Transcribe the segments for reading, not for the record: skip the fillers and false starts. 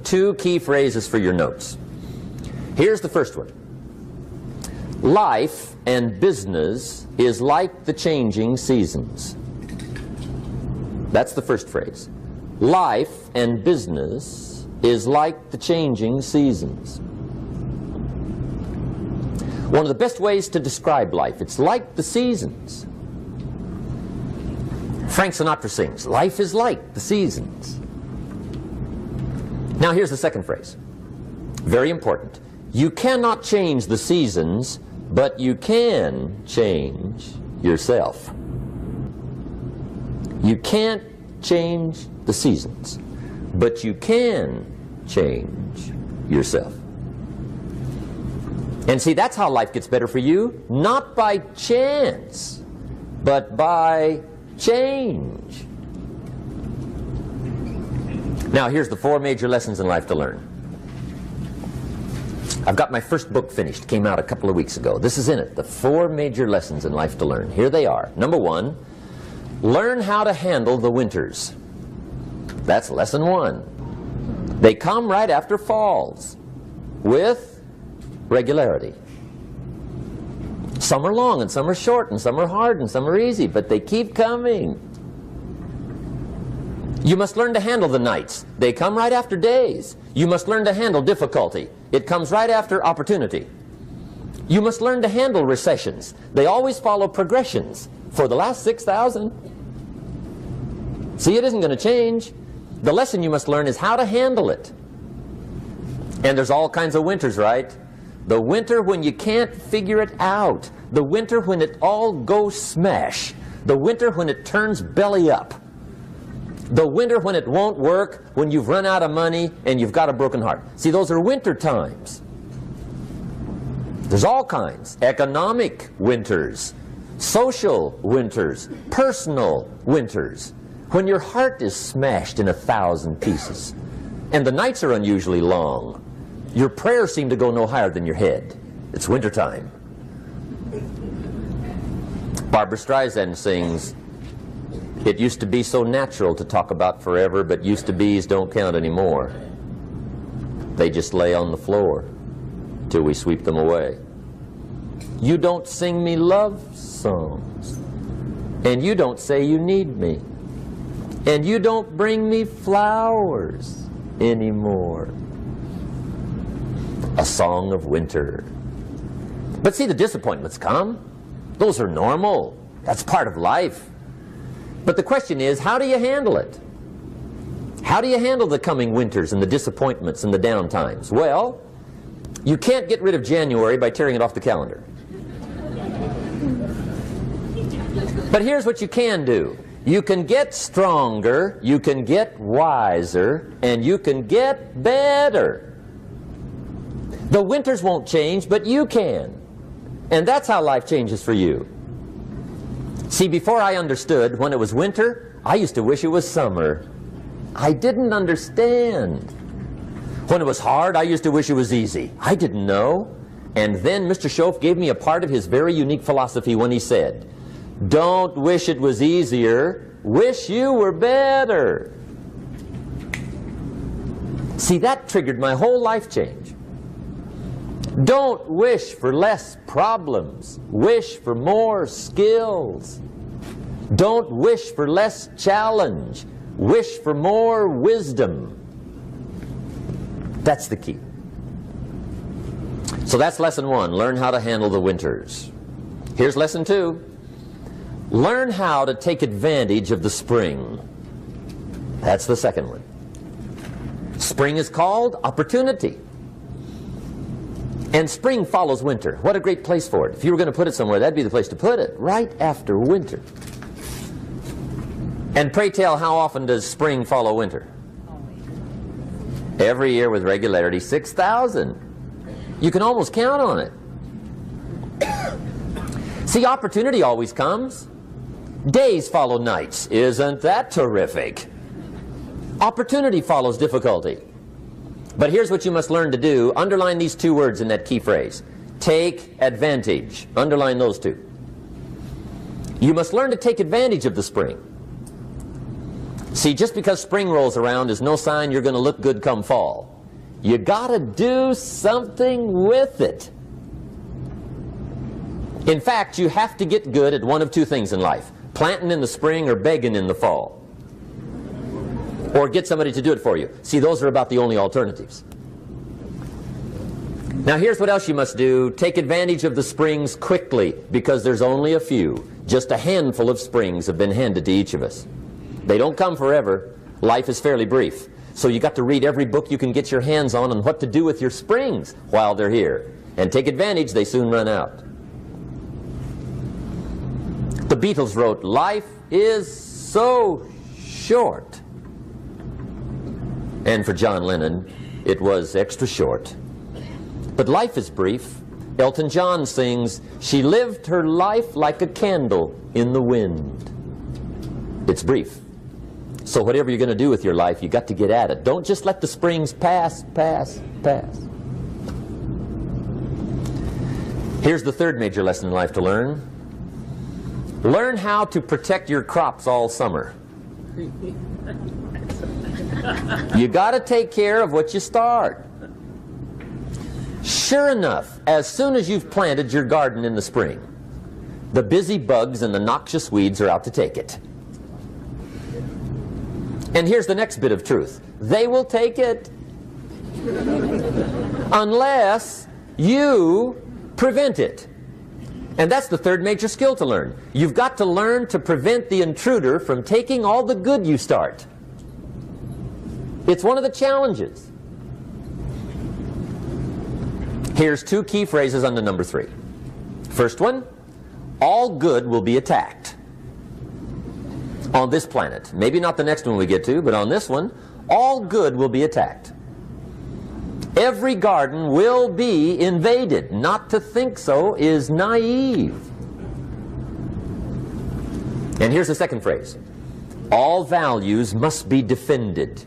2 key phrases for your notes. Here's the first one. Life and business is like the changing seasons. That's the first phrase. Life and business is like the changing seasons. One of the best ways to describe life, it's like the seasons. Frank Sinatra sings, life is like the seasons. Now here's the second phrase. Very important. You cannot change the seasons, but you can change yourself. You can't change the seasons, but you can change yourself. And see, that's how life gets better for you, not by chance, but by change. Now, here's the 4 major lessons in life to learn. I've got my first book finished, came out a couple of weeks ago. This is in it, the 4 major lessons in life to learn. Here they are. Number 1, learn how to handle the winters. That's lesson 1. They come right after falls, with regularity. Some are long and some are short and some are hard and some are easy, but they keep coming. You must learn to handle the nights. They come right after days. You must learn to handle difficulty. It comes right after opportunity. You must learn to handle recessions. They always follow progressions for the last 6,000. See, it isn't going to change. The lesson you must learn is how to handle it. And there's all kinds of winters, right? The winter when you can't figure it out. The winter when it all goes smash. The winter when it turns belly up. The winter when it won't work, when you've run out of money and you've got a broken heart. See, those are winter times. There's all kinds. Economic winters, social winters, personal winters. When your heart is smashed in 1,000 pieces and the nights are unusually long, your prayers seem to go no higher than your head. It's winter time. Barbra Streisand sings, "It used to be so natural to talk about forever, but used to be's don't count anymore. They just lay on the floor till we sweep them away. You don't sing me love songs, and you don't say you need me, and you don't bring me flowers anymore." A song of winter. But see, the disappointments come. Those are normal. That's part of life. But the question is, how do you handle it? How do you handle the coming winters and the disappointments and the down times? Well, you can't get rid of January by tearing it off the calendar. But here's what you can do. You can get stronger, you can get wiser, and you can get better. The winters won't change, but you can. And that's how life changes for you. See, before I understood, when it was winter, I used to wish it was summer. I didn't understand. When it was hard, I used to wish it was easy. I didn't know. And then Mr. Schoaf gave me a part of his very unique philosophy when he said, "Don't wish it was easier, wish you were better." See, that triggered my whole life change. Don't wish for less problems. Wish for more skills. Don't wish for less challenge. Wish for more wisdom. That's the key. So that's lesson 1. Learn how to handle the winters. Here's lesson 2. Learn how to take advantage of the spring. That's the second one. Spring is called opportunity. And spring follows winter. What a great place for it. If you were going to put it somewhere, that'd be the place to put it, right after winter. And pray tell, how often does spring follow winter? Every year with regularity, 6,000. You can almost count on it. See, opportunity always comes. Days follow nights. Isn't that terrific? Opportunity follows difficulty. But here's what you must learn to do. Underline these 2 words in that key phrase. Take advantage. Underline those 2. You must learn to take advantage of the spring. See, just because spring rolls around is no sign you're going to look good come fall. You gotta do something with it. In fact, you have to get good at one of two things in life: planting in the spring or begging in the fall. Or get somebody to do it for you. See, those are about the only alternatives. Now here's what else you must do. Take advantage of the springs quickly, because there's only a few. Just a handful of springs have been handed to each of us. They don't come forever. Life is fairly brief. So you got to read every book you can get your hands on what to do with your springs while they're here. And take advantage, they soon run out. The Beatles wrote, "Life is so short." And for John Lennon, it was extra short. But life is brief. Elton John sings, "She lived her life like a candle in the wind." It's brief. So whatever you're going to do with your life, you got to get at it. Don't just let the springs pass. Here's the third major lesson in life to learn. Learn how to protect your crops all summer. You got to take care of what you start. Sure enough, as soon as you've planted your garden in the spring, the busy bugs and the noxious weeds are out to take it. And here's the next bit of truth. They will take it unless you prevent it. And that's the third major skill to learn. You've got to learn to prevent the intruder from taking all the good you start. It's one of the challenges. Here's two key phrases under number 3. First one, all good will be attacked. On this planet. Maybe not the next one we get to, but on this one, all good will be attacked. Every garden will be invaded. Not to think so is naive. And here's the second phrase. All values must be defended.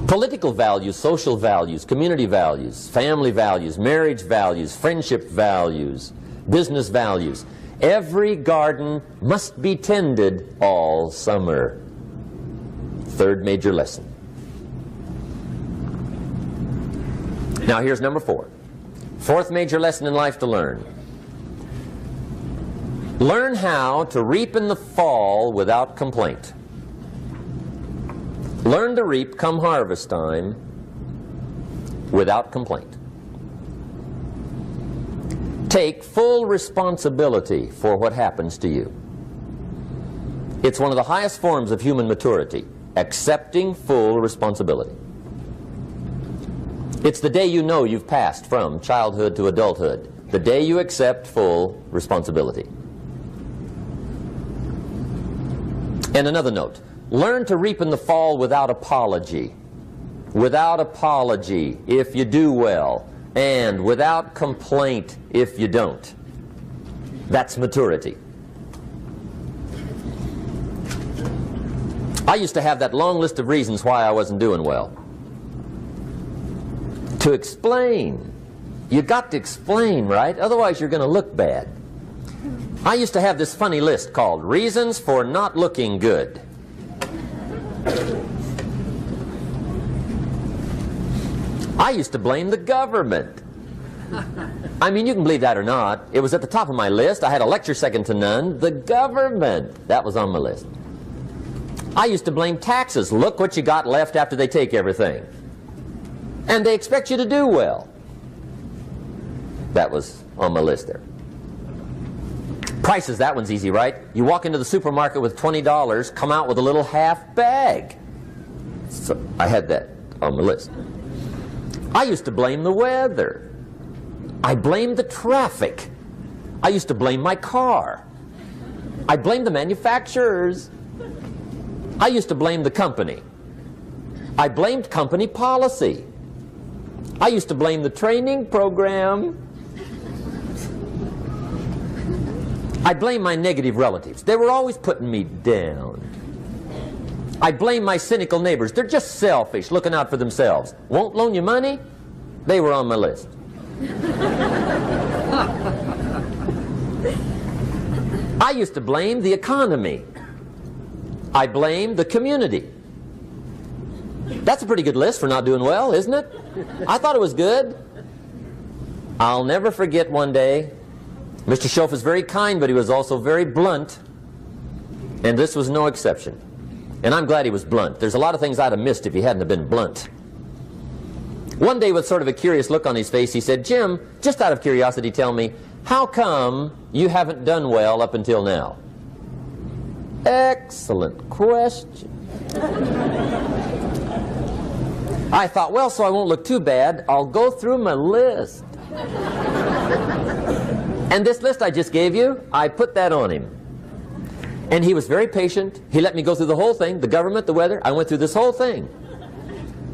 Political values, social values, community values, family values, marriage values, friendship values, business values. Every garden must be tended all summer. Third major lesson. Now here's number 4. Fourth major lesson in life to learn. Learn how to reap in the fall without complaint. Learn to reap come harvest time without complaint. Take full responsibility for what happens to you. It's one of the highest forms of human maturity, accepting full responsibility. It's the day you know you've passed from childhood to adulthood, the day you accept full responsibility. And another note, learn to reap in the fall without apology. Without apology if you do well, and without complaint if you don't. That's maturity. I used to have that long list of reasons why I wasn't doing well. To explain. You got to explain, right? Otherwise you're going to look bad. I used to have this funny list called Reasons for Not Looking Good. I used to blame the government. I mean, you can believe that or not. It was at the top of my list. I had a lecture second to none. The government. That was on my list. I used to blame taxes. Look what you got left after they take everything. And they expect you to do well. That was on my list there. Prices, that one's easy, right? You walk into the supermarket with $20, come out with a little half bag. So I had that on the list. I used to blame the weather. I blamed the traffic. I used to blame my car. I blamed the manufacturers. I used to blame the company. I blamed company policy. I used to blame the training program. I blame my negative relatives. They were always putting me down. I blame my cynical neighbors. They're just selfish, looking out for themselves. Won't loan you money? They were on my list. I used to blame the economy. I blamed the community. That's a pretty good list for not doing well, isn't it? I thought it was good. I'll never forget one day, Mr. Schoaf was very kind, but he was also very blunt, and this was no exception. And I'm glad he was blunt. There's a lot of things I'd have missed if he hadn't have been blunt. One day, with sort of a curious look on his face, he said, "Jim, just out of curiosity, tell me, how come you haven't done well up until now?" Excellent question. I thought, well, so I won't look too bad, I'll go through my list. And this list I just gave you, I put that on him. And he was very patient. He let me go through the whole thing, the government, the weather. I went through this whole thing.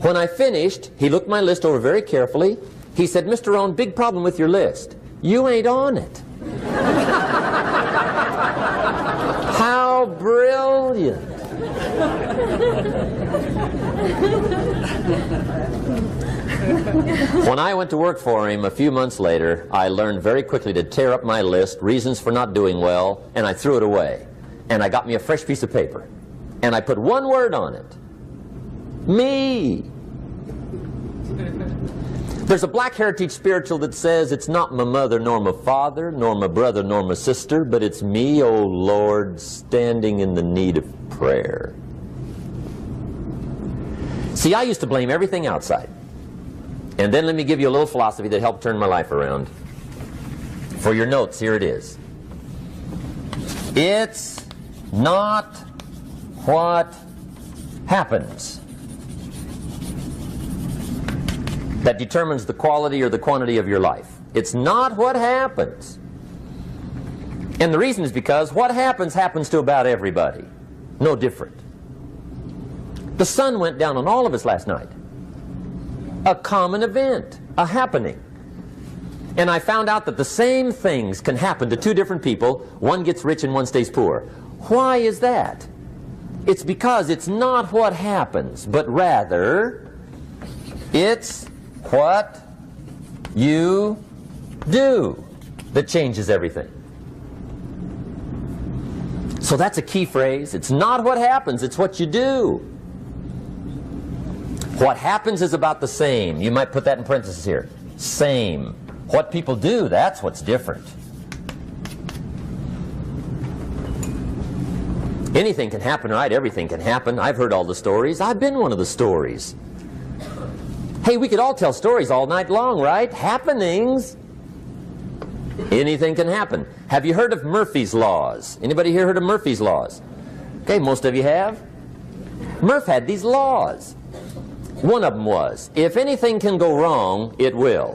When I finished, he looked my list over very carefully. He said, "Mr. Rohn, big problem with your list. You ain't on it." How brilliant. When I went to work for him a few months later, I learned very quickly to tear up my list, reasons for not doing well, and I threw it away. And I got me a fresh piece of paper. And I put one word on it. Me. There's a Black Heritage spiritual that says, "It's not my mother nor my father, nor my brother nor my sister, but it's me, O Lord, standing in the need of prayer." See, I used to blame everything outside. And then let me give you a little philosophy that helped turn my life around. For your notes, here it is. It's not what happens that determines the quality or the quantity of your life. It's not what happens. And the reason is because what happens happens to about everybody. No different. The sun went down on all of us last night. A common event, a happening. And I found out that the same things can happen to two different people. One gets rich and one stays poor. Why is that? It's because it's not what happens, but rather it's what you do that changes everything. So that's a key phrase. It's not what happens, it's what you do. What happens is about the same. You might put that in parentheses here. Same. What people do, that's what's different. Anything can happen, right? Everything can happen. I've heard all the stories. I've been one of the stories. Hey, we could all tell stories all night long, right? Happenings. Anything can happen. Have you heard of Murphy's Laws? Anybody here heard of Murphy's Laws? Okay, most of you have. Murph had these laws. One of them was, if anything can go wrong, it will.